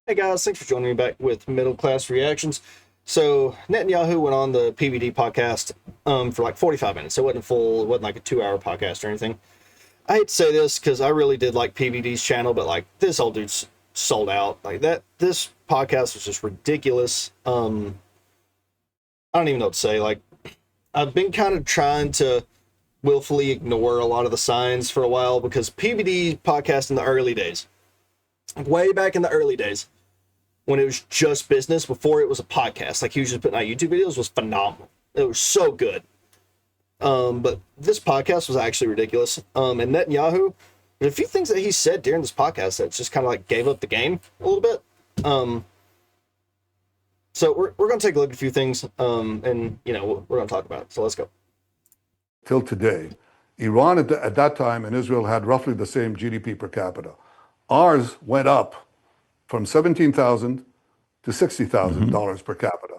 Hey guys, thanks for joining me back with Middle Class Reactions. So Netanyahu went on the PVD podcast for like 45 minutes. So it wasn't full, it wasn't like a 2 hour podcast or anything. I hate to say this because I really did like PVD's channel, but like this old dude's sold out. Like this podcast was just ridiculous. I don't even know what to say. Like I've been kind of trying to willfully ignore a lot of the signs for a while because PVD podcast in the early days, way back in the early days, when it was just business before it was a podcast, like he was just putting out YouTube videos, was phenomenal. It was so good. But this podcast was actually ridiculous. And Netanyahu, there's a few things that he said during this podcast that just kind of like gave up the game a little bit. So we're going to take a look at a few things, and we're going to talk about it. So let's go. Till today, Iran at that time and Israel had roughly the same GDP per capita. Ours went up from $17,000 to $60,000 per capita,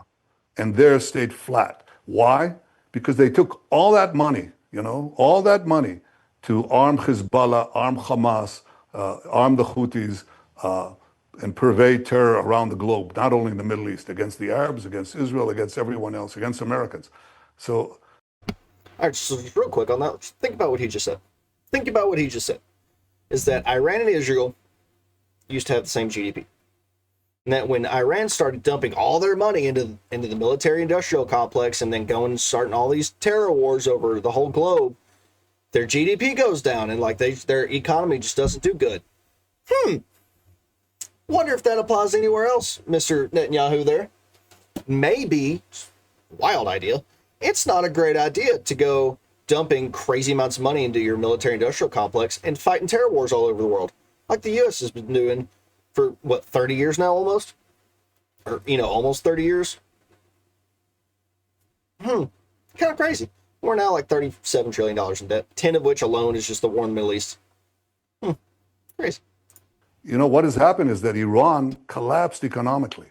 and theirs stayed flat. Why? Because they took all that money, all that money to arm Hezbollah, arm Hamas, arm the Houthis, and purvey terror around the globe, not only in the Middle East, against the Arabs, against Israel, against everyone else, against Americans. So, all right, so just real quick on that, think about what he just said. Think about what he just said. Is that Iran and Israel used to have the same GDP. And that when Iran started dumping all their money into the military-industrial complex and then going and starting all these terror wars over the whole globe, their GDP goes down and like their economy just doesn't do good. Wonder if that applies anywhere else, Mr. Netanyahu there. Maybe, wild idea, it's not a great idea to go dumping crazy amounts of money into your military-industrial complex and fighting terror wars all over the world, like the U.S. has been doing for, 30 years now almost? Or, almost 30 years? Kind of crazy. We're now like $37 trillion in debt, 10 of which alone is just the war in the Middle East. Crazy. what has happened is that Iran collapsed economically.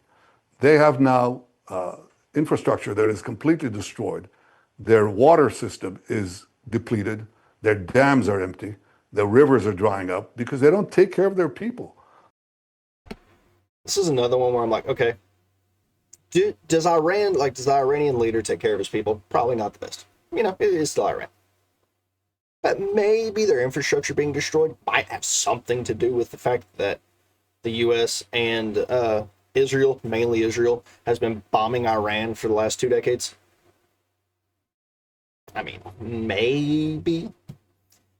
They have now infrastructure that is completely destroyed. Their water system is depleted. Their dams are empty. Their rivers are drying up because they don't take care of their people. This is another one where I'm like, okay, does the Iranian leader take care of his people? Probably not the best. It is still Iran. But maybe their infrastructure being destroyed might have something to do with the fact that the U.S. and Israel, mainly Israel, has been bombing Iran for the last 2 decades. I mean, maybe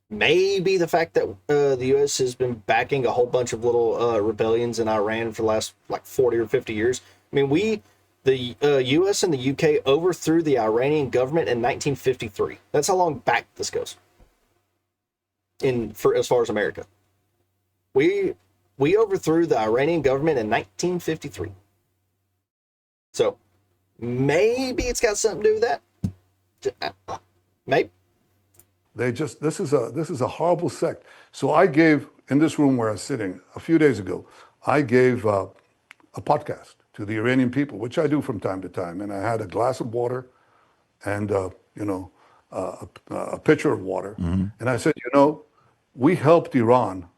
the fact that the U.S. has been backing a whole bunch of little rebellions in Iran for the last like 40 or 50 years. I mean, the U.S. and the U.K. overthrew the Iranian government in 1953. That's how long back this goes. As far as America, we overthrew the Iranian government in 1953. So maybe it's got something to do with that. Maybe. This is a horrible sect. So I gave, in this room where I was sitting a few days ago, I gave a podcast to the Iranian people, which I do from time to time. And I had a glass of water and, a pitcher of water. And I said, we helped Iran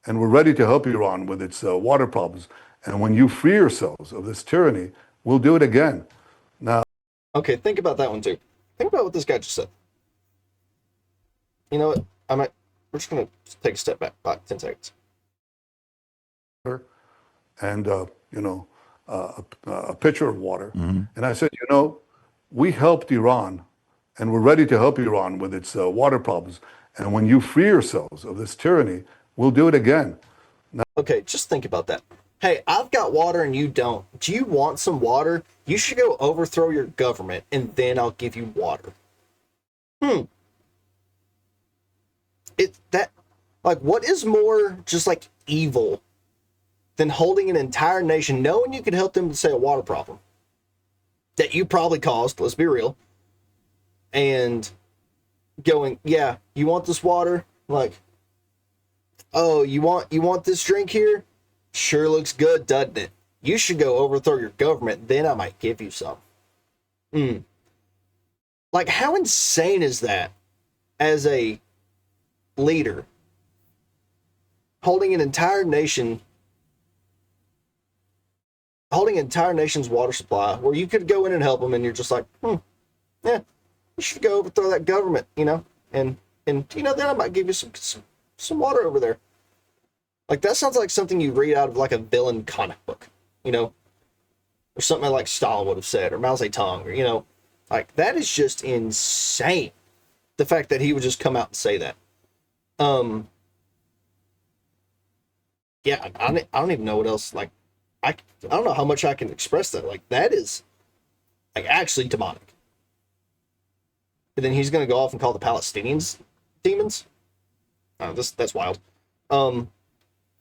and we're ready to help Iran with its water problems. And when you free yourselves of this tyranny, we'll do it again. Now, okay, think about that one too. Think about what this guy just said. You know what? We're just going to take a step back, about 10 seconds. And, a pitcher of water. And I said, we helped Iran and we're ready to help Iran with its water problems. And when you free yourselves of this tyranny, we'll do it again. Now, okay, just think about that. Hey, I've got water and you don't. Do you want some water? You should go overthrow your government and then I'll give you water. What is more just like evil than holding an entire nation, knowing you could help them to say a water problem that you probably caused, let's be real, and going, yeah, you want this water? Like, oh, you want this drink here? Sure looks good, doesn't it? You should go overthrow your government, then I might give you some. Like, how insane is that as a leader? Holding an entire nation holding an entire nation's water supply, where you could go in and help them, and you're just like, yeah, you should go overthrow that government, and then I might give you some water over there. Like, that sounds like something you read out of like a villain comic book, or something like Stalin would have said, or Mao Zedong, or like, that is just insane. The fact that he would just come out and say that. Yeah, I don't even know what else. Like, I don't know how much I can express that. Like, that is like actually demonic. And then he's gonna go off and call the Palestinians demons. Oh, that's wild. I'm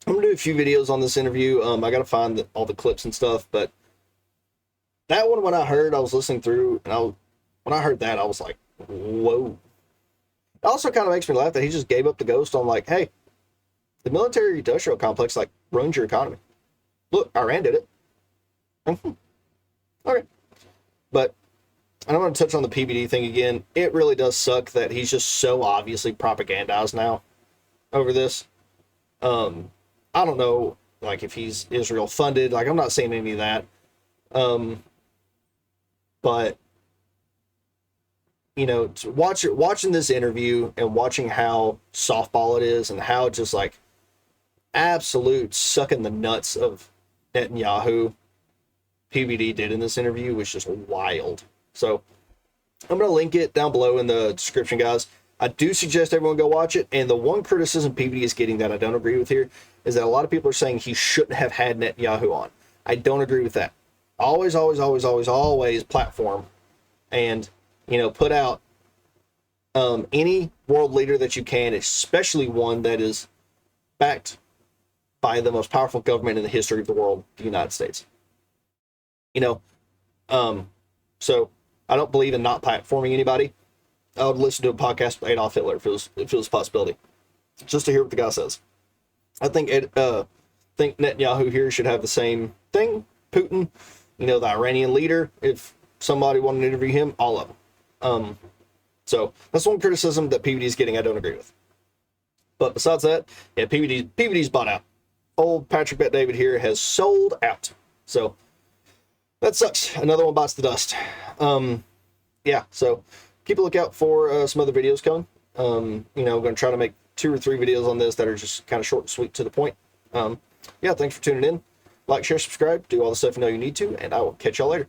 gonna do a few videos on this interview. I gotta find all the clips and stuff, but that one, when I was listening through, and when I heard that, I was like, whoa. It also kind of makes me laugh that he just gave up the ghost on, like, hey, the military-industrial complex, like, ruins your economy. Look, Iran did it. Okay. But I don't want to touch on the PBD thing again. It really does suck that he's just so obviously propagandized now over this. I don't know, like, if he's Israel funded. Like, I'm not saying any of that. But watching this interview and watching how softball it is, and how just like absolute sucking the nuts of Netanyahu PBD did in this interview was just wild. So I'm going to link it down below in the description, guys. I do suggest everyone go watch it. And the one criticism PBD is getting that I don't agree with here is that a lot of people are saying he shouldn't have had Netanyahu on. I don't agree with that. Always platform and, put out any world leader that you can, especially one that is backed by the most powerful government in the history of the world, the United States. So I don't believe in not platforming anybody. I would listen to a podcast with Adolf Hitler if it was a possibility, just to hear what the guy says. I think Netanyahu here should have the same thing. Putin, the Iranian leader, if somebody wanted to interview him, all of them. So that's one criticism that PBD is getting I don't agree with. But besides that, yeah, PBD's bought out. Old Patrick Bet David here has sold out. So that sucks. Another one bites the dust. Yeah, so keep a lookout for some other videos coming. I'm going to try to make 2 or 3 videos on this that are just kind of short and sweet to the point. Yeah, thanks for tuning in. Like, share, subscribe, do all the stuff you know you need to, and I will catch y'all later.